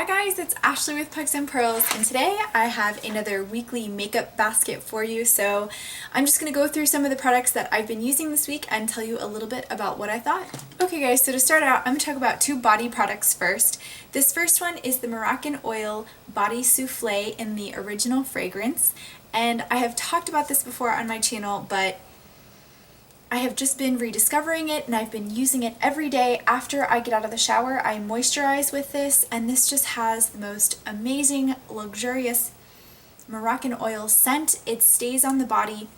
guys, it's Ashley with Pugs and Pearls, and today I have another weekly makeup basket for you. So I'm just going to go through some of the products that I've been using this week and tell you a little bit about what I thought. Okay guys, so to start out, I'm going to talk about two body products first. This first one is the Moroccan Oil Body Souffle in the original fragrance, and I have talked about this before on my channel, but I have just been rediscovering it and I've been using it every day after I get out of the shower. I moisturize with this, and this just has the most amazing, luxurious Moroccan oil scent. It stays on the body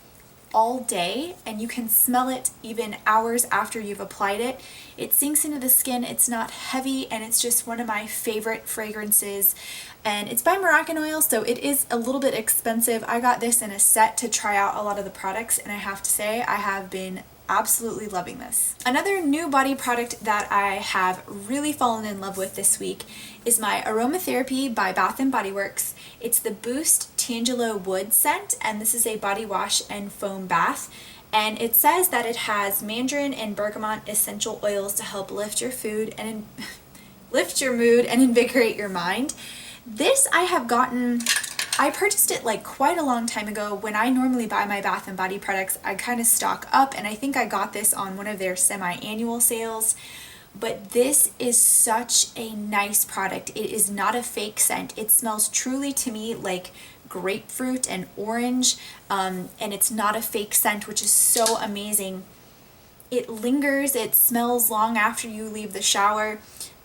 all day and you can smell it even hours after you've applied it. It sinks into the skin, it's not heavy, and it's just one of my favorite fragrances. And it's by Moroccan Oil, so it is a little bit expensive. I got this in a set to try out a lot of the products, and I have to say I have been absolutely loving this. Another new body product that I have really fallen in love with this week is my Aromatherapy by Bath & Body Works. It's the Boost Tangelo Wood scent, and this is a body wash and foam bath. And it says that it has mandarin and bergamot essential oils to help lift your food and lift your mood and invigorate your mind. This I purchased it like quite a long time ago. When I normally buy my Bath & Body products, I kind of stock up, and I think I got this on one of their semi-annual sales. But this is such a nice product. It is not a fake scent. It smells truly to me like grapefruit and orange, and it's not a fake scent, which is so amazing. It lingers, it smells long after you leave the shower.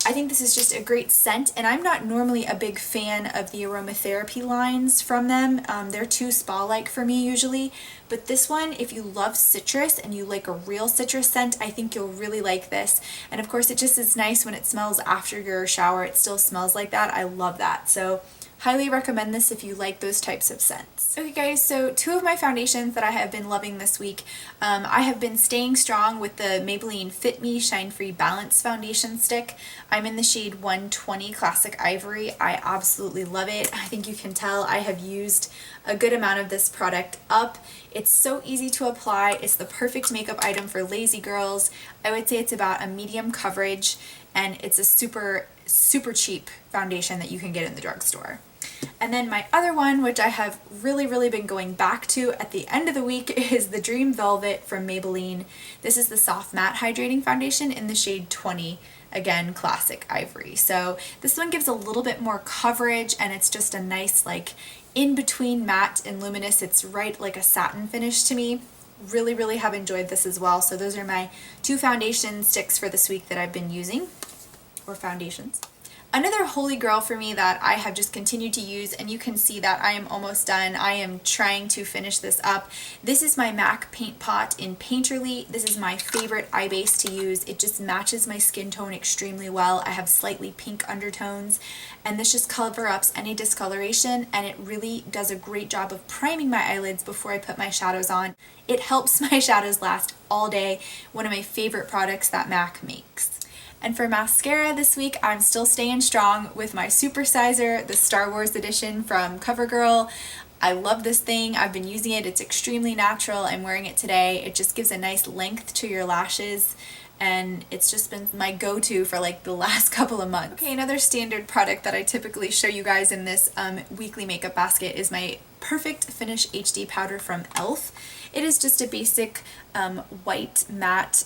I think this is just a great scent, and I'm not normally a big fan of the aromatherapy lines from them. They're too spa-like for me usually, but this one, if you love citrus and you like a real citrus scent, I think you'll really like this. And of course, it just is nice when it smells after your shower. It still smells like that. I love that. So highly recommend this if you like those types of scents. Okay guys, so two of my foundations that I have been loving this week. I have been staying strong with the Maybelline Fit Me Shine Free Balance Foundation Stick. I'm in the shade 120 Classic Ivory. I absolutely love it. I think you can tell I have used a good amount of this product up. It's so easy to apply. It's the perfect makeup item for lazy girls. I would say it's about a medium coverage, and it's a super cheap foundation that you can get in the drugstore. And then my other one, which I have really been going back to at the end of the week, is the Dream Velvet from Maybelline. This is the Soft Matte Hydrating Foundation in the shade 20, again, Classic Ivory. So this one gives a little bit more coverage, and it's just a nice, like, in between matte and luminous. It's right like a satin finish to me. Really have enjoyed this as well. So those are my two foundation sticks for this week that I've been using, or foundations. Another holy grail for me that I have just continued to use, and you can see that I am almost done. I am trying to finish this up. This is my MAC Paint Pot in Painterly. This is my favorite eye base to use. It just matches my skin tone extremely well. I have slightly pink undertones, and this just cover-ups any discoloration, and it really does a great job of priming my eyelids before I put my shadows on. It helps my shadows last all day. One of my favorite products that MAC makes. And for mascara this week, I'm still staying strong with my Supersizer, the Star Wars edition from CoverGirl. I love this thing. I've been using it. It's extremely natural. I'm wearing it today. It just gives a nice length to your lashes, and it's just been my go-to for like the last couple of months. Okay, another standard product that I typically show you guys in this weekly makeup basket is my Perfect Finish HD powder from e.l.f. It is just a basic white matte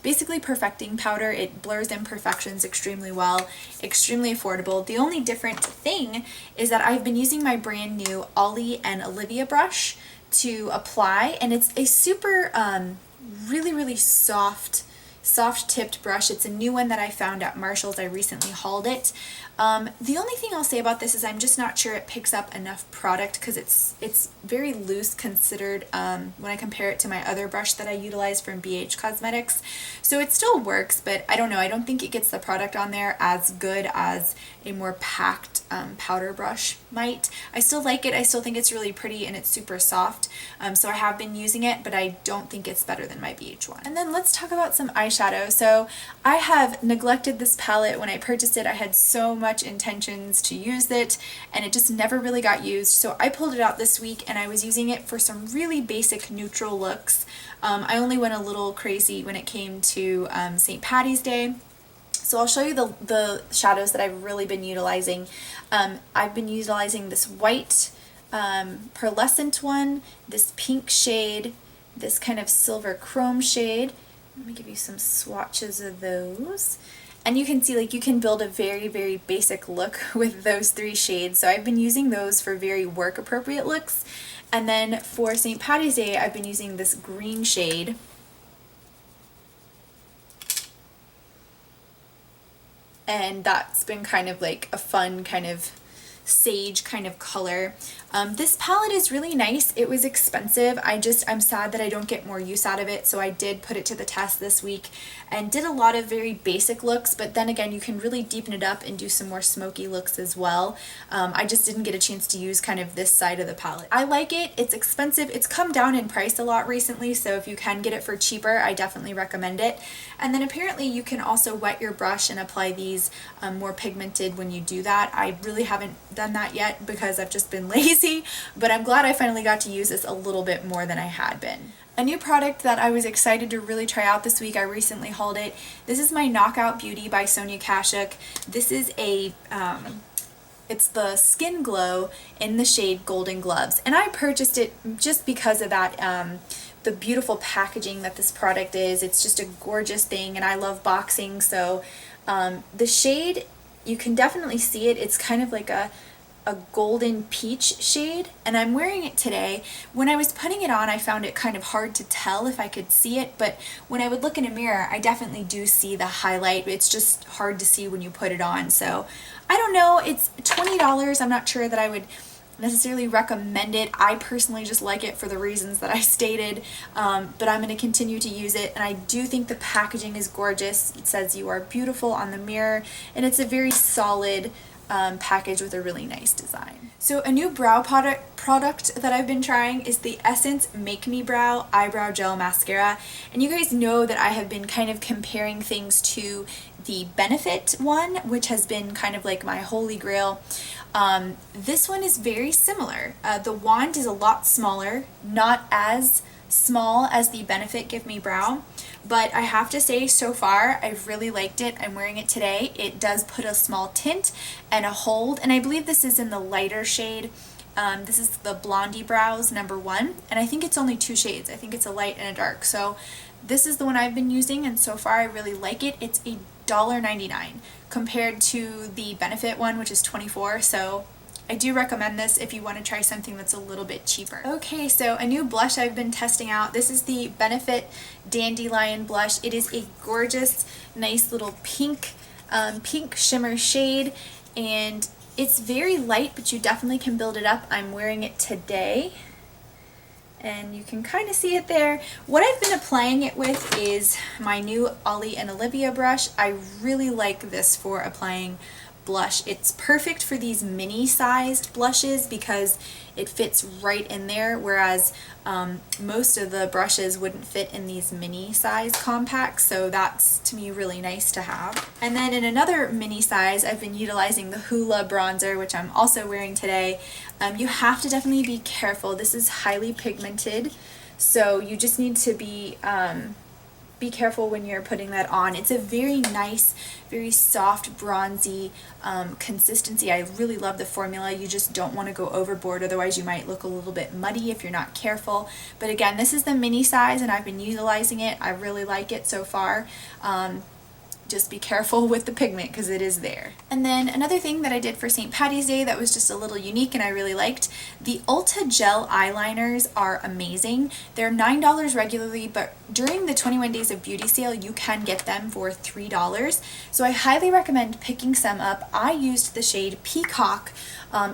basically perfecting powder. It blurs imperfections extremely well, extremely affordable. The only different thing is that I've been using my brand new Ollie and Olivia brush to apply, and it's a super really soft tipped brush. It's a new one that I found at Marshall's. I recently hauled it. The only thing I'll say about this is I'm just not sure it picks up enough product, because it's very loose considered when I compare it to my other brush that I utilize from BH Cosmetics. So it still works, but I don't know. I don't think it gets the product on there as good as a more packed powder brush might. I still like it. I still think it's really pretty, and it's super soft. So I have been using it, but I don't think it's better than my BH one. And then let's talk about some eyeshadow. So I have neglected this palette. When I purchased it, I had so much intentions to use it, and it just never really got used. So I pulled it out this week, and I was using it for some really basic neutral looks. I only went a little crazy when it came to St. Patty's Day. So I'll show you the shadows that I've really been utilizing. I've been utilizing this white pearlescent one, this pink shade, this kind of silver chrome shade. Let me give you some swatches of those. And you can see, like, you can build a very, very basic look with those three shades. So I've been using those for very work appropriate looks. And then for St. Patty's Day, I've been using this green shade. And that's been kind of like a fun kind of sage kind of color. This palette is really nice. It was expensive. I'm sad that I don't get more use out of it, so I did put it to the test this week and did a lot of very basic looks, but then again, you can really deepen it up and do some more smoky looks as well. I just didn't get a chance to use kind of this side of the palette. I like it. It's expensive. It's come down in price a lot recently, so if you can get it for cheaper, I definitely recommend it. And then apparently you can also wet your brush and apply these more pigmented when you do that. I really haven't done that yet because I've just been lazy, but I'm glad I finally got to use this a little bit more than I had been. A new product that I was excited to really try out this week, I recently hauled it. This is my Knockout Beauty by Sonia Kashuk. This is a, it's the Skin Glow in the shade Golden Gloves, and I purchased it just because of that, the beautiful packaging that this product is. It's just a gorgeous thing, and I love boxing, so the shade, you can definitely see it. It's kind of like a golden peach shade, and I'm wearing it today. When I was putting it on, I found it kind of hard to tell if I could see it, but when I would look in a mirror, I definitely do see the highlight. It's just hard to see when you put it on. So I don't know, it's $20. I'm not sure that I would necessarily recommend it. I personally just like it for the reasons that I stated, but I'm going to continue to use it, and I do think the packaging is gorgeous. It says "You are beautiful" on the mirror, and it's a very solid package with a really nice design. So a new brow product that I've been trying is the Essence Make Me Brow Eyebrow Gel Mascara, and you guys know that I have been kind of comparing things to the Benefit one, which has been kind of like my holy grail. This one is very similar. The wand is a lot smaller, not as small as the Benefit Give Me Brow, but I have to say, so far I've really liked it. I'm wearing it today. It does put a small tint and a hold, and I believe this is in the lighter shade. This is the Blondie Brows #1, and I think it's only 2 shades. I think it's a light and a dark. So this is the one I've been using, and so far I really like it. It's $1.99 compared to the Benefit one, which is $24. So I do recommend this if you want to try something that's a little bit cheaper. Okay, so a new blush I've been testing out. This is the Benefit Dandelion blush. It is a gorgeous, nice little pink shimmer shade, and it's very light, but you definitely can build it up. I'm wearing it today, and you can kind of see it there. What I've been applying it with is my new Ollie and Olivia brush. I really like this for applying blush. It's perfect for these mini sized blushes because it fits right in there, whereas most of the brushes wouldn't fit in these mini size compacts, so that's to me really nice to have. And then in another mini size, I've been utilizing the Hoola bronzer, which I'm also wearing today. You have to definitely be careful. This is highly pigmented, so you just need to be careful when you're putting that on. It's a very nice, very soft, bronzy consistency. I really love the formula. You just don't want to go overboard, otherwise you might look a little bit muddy if you're not careful. But again, this is the mini size, and I've been utilizing it. I really like it so far. Just be careful with the pigment because it is there. And then another thing that I did for St. Patty's Day that was just a little unique and I really liked, the Ulta Gel eyeliners are amazing. They're $9 regularly, but during the 21 Days of Beauty sale, you can get them for $3. So I highly recommend picking some up. I used the shade Peacock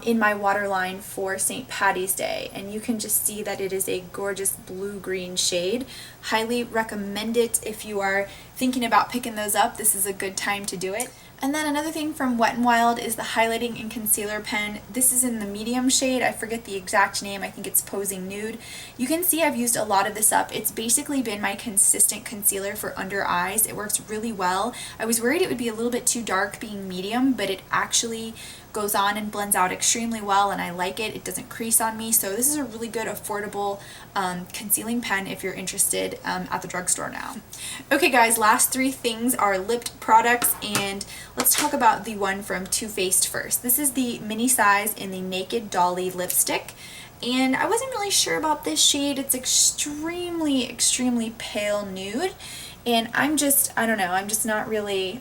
in my waterline for St. Patty's Day, and you can just see that it is a gorgeous blue-green shade. Highly recommend it if you are thinking about picking those up. This is a good time to do it. And then another thing from Wet n Wild is the highlighting and concealer pen. This is in the medium shade. I forget the exact name. I think it's Posing Nude. You can see I've used a lot of this up. It's basically been my consistent concealer for under eyes. It works really well. I was worried it would be a little bit too dark being medium, but it actually goes on and blends out extremely well, and I like it. It doesn't crease on me, so this is a really good affordable concealing pen if you're interested at the drugstore now. Okay guys, last three things are lip products, and let's talk about the one from Too Faced first. This is the mini size in the Naked Dolly lipstick. And I wasn't really sure about this shade. It's extremely pale nude. And I don't know, I'm not really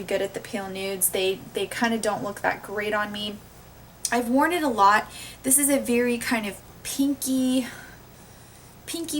good at the pale nudes. They kind of don't look that great on me. I've worn it a lot. This is a very kind of pinky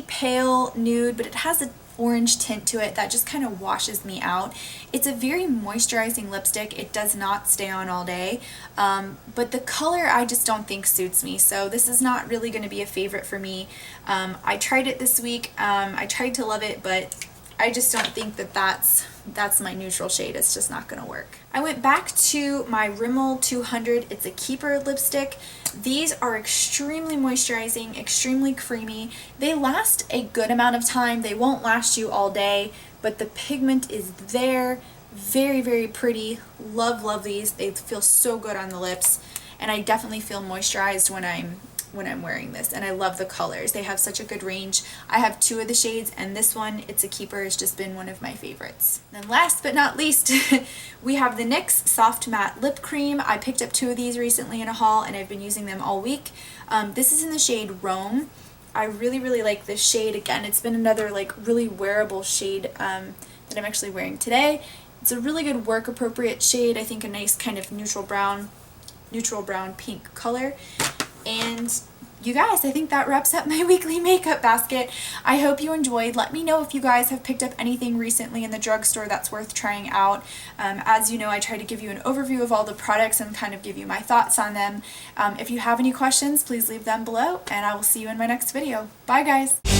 pale nude, but it has a orange tint to it that just kind of washes me out. It's a very moisturizing lipstick. It does not stay on all day, but the color I just don't think suits me, so this is not really going to be a favorite for me. I tried it this week. I tried to love it, but I just don't think that that's my neutral shade. It's just not going to work. I went back to my Rimmel 200. It's a keeper lipstick. These are extremely moisturizing, extremely creamy. They last a good amount of time. They won't last you all day, but the pigment is there. Very pretty. Love these. They feel so good on the lips, and I definitely feel moisturized when I'm wearing this, and I love the colors. They have such a good range. I have two of the shades, and this one, it's a keeper, has just been one of my favorites. Then last but not least, we have the NYX Soft Matte Lip Cream. I picked up two of these recently in a haul, and I've been using them all week. This is in the shade Rome. I really like this shade. Again, it's been another like really wearable shade that I'm actually wearing today. It's a really good work appropriate shade. I think a nice kind of neutral brown pink color. And you guys, I think that wraps up my weekly makeup basket. I hope you enjoyed. Let me know if you guys have picked up anything recently in the drugstore that's worth trying out. As you know, I try to give you an overview of all the products and kind of give you my thoughts on them. If you have any questions, please leave them below, and I will see you in my next video. Bye guys!